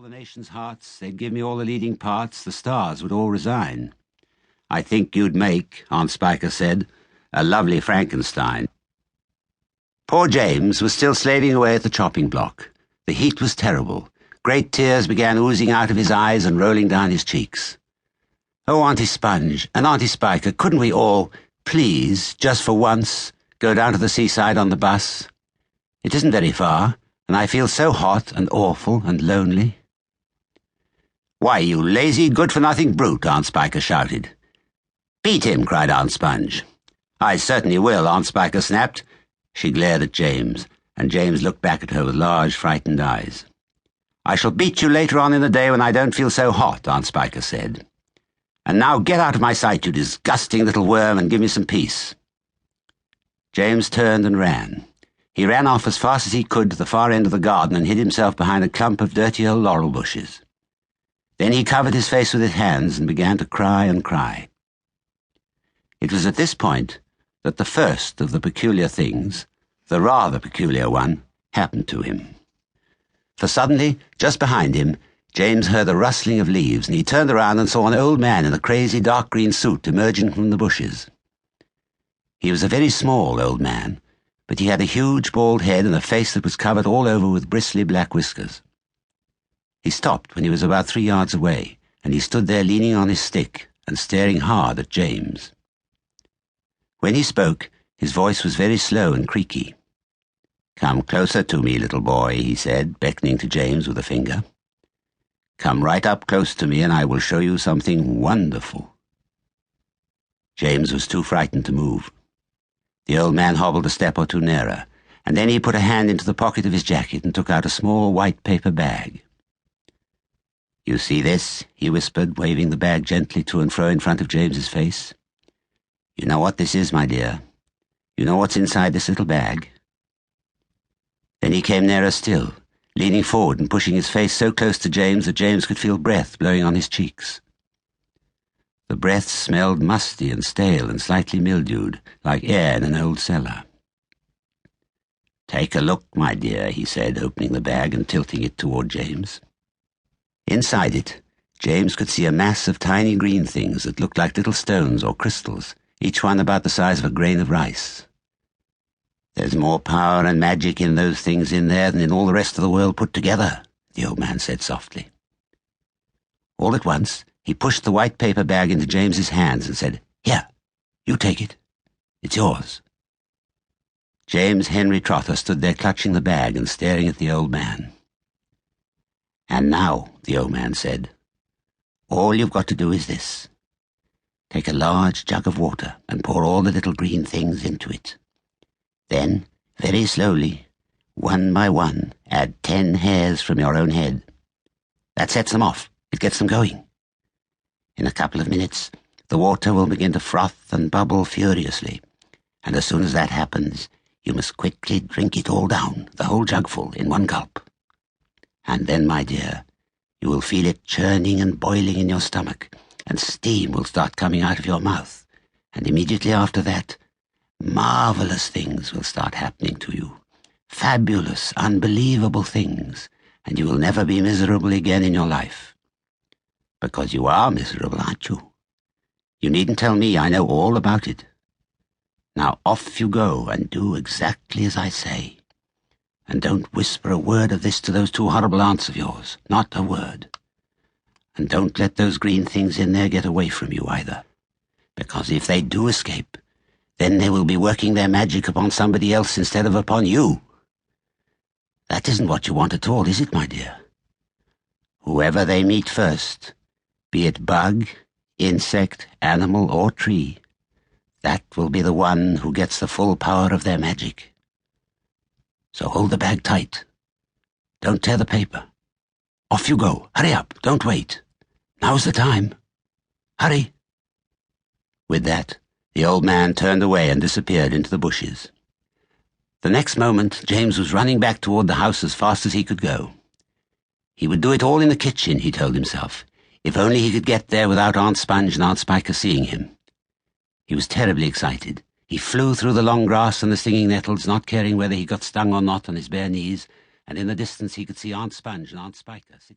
the nation's hearts, they'd give me all the leading parts, the stars would all resign. I think you'd make, Aunt Spiker said, a lovely Frankenstein. Poor James was still slaving away at the chopping block. The heat was terrible. Great tears began oozing out of his eyes and rolling down his cheeks. Oh, Auntie Sponge and Auntie Spiker, couldn't we all, please, just for once, go down to the seaside on the bus? It isn't very far, and I feel so hot and awful and lonely. Why, you lazy, good-for-nothing brute, Aunt Spiker shouted. Beat him, cried Aunt Sponge. I certainly will, Aunt Spiker snapped. She glared at James, and James looked back at her with large, frightened eyes. I shall beat you later on in the day when I don't feel so hot, Aunt Spiker said. And now get out of my sight, you disgusting little worm, and give me some peace. James turned and ran. He ran off as fast as he could to the far end of the garden and hid himself behind a clump of dirty old laurel bushes. Then he covered his face with his hands and began to cry and cry. It was at this point that the first of the peculiar things, the rather peculiar one, happened to him. For suddenly, just behind him, James heard the rustling of leaves, and he turned around and saw an old man in a crazy dark green suit emerging from the bushes. He was a very small old man, but he had a huge bald head and a face that was covered all over with bristly black whiskers. He stopped when he was about 3 yards away, and he stood there leaning on his stick and staring hard at James. When he spoke, his voice was very slow and creaky. "Come closer to me, little boy," he said, beckoning to James with a finger. "Come right up close to me and I will show you something wonderful." James was too frightened to move. The old man hobbled a step or two nearer, and then he put a hand into the pocket of his jacket and took out a small white paper bag. "You see this?" he whispered, waving the bag gently to and fro in front of James's face. "You know what this is, my dear? You know what's inside this little bag?" Then he came nearer still, leaning forward and pushing his face so close to James that James could feel breath blowing on his cheeks. The breath smelled musty and stale and slightly mildewed, like air in an old cellar. "Take a look, my dear," he said, opening the bag and tilting it toward James. Inside it, James could see a mass of tiny green things that looked like little stones or crystals, each one about the size of a grain of rice. "There's more power and magic in those things in there than in all the rest of the world put together," the old man said softly. All at once, he pushed the white paper bag into James's hands and said, "Here, you take it. It's yours." James Henry Trotter stood there clutching the bag and staring at the old man. "And now," the old man said, "all you've got to do is this. Take a large jug of water and pour all the little green things into it. Then, very slowly, one by one, add 10 hairs from your own head. That sets them off. It gets them going. In a couple of minutes, the water will begin to froth and bubble furiously, and as soon as that happens, you must quickly drink it all down, the whole jugful, in one gulp. And then, my dear, you will feel it churning and boiling in your stomach, and steam will start coming out of your mouth, and immediately after that, marvelous things will start happening to you. Fabulous, unbelievable things, and you will never be miserable again in your life. Because you are miserable, aren't you? You needn't tell me, I know all about it. Now off you go and do exactly as I say. And don't whisper a word of this to those 2 horrible aunts of yours, not a word. And don't let those green things in there get away from you either, because if they do escape, then they will be working their magic upon somebody else instead of upon you. That isn't what you want at all, is it, my dear? Whoever they meet first, be it bug, insect, animal, or tree, that will be the one who gets the full power of their magic. So hold the bag tight. Don't tear the paper. Off you go. Hurry up. Don't wait. Now's the time. Hurry." With that, the old man turned away and disappeared into the bushes. The next moment, James was running back toward the house as fast as he could go. He would do it all in the kitchen, he told himself, if only he could get there without Aunt Sponge and Aunt Spiker seeing him. He was terribly excited. He flew through the long grass and the stinging nettles, not caring whether he got stung or not on his bare knees, and in the distance he could see Aunt Sponge and Aunt Spiker sitting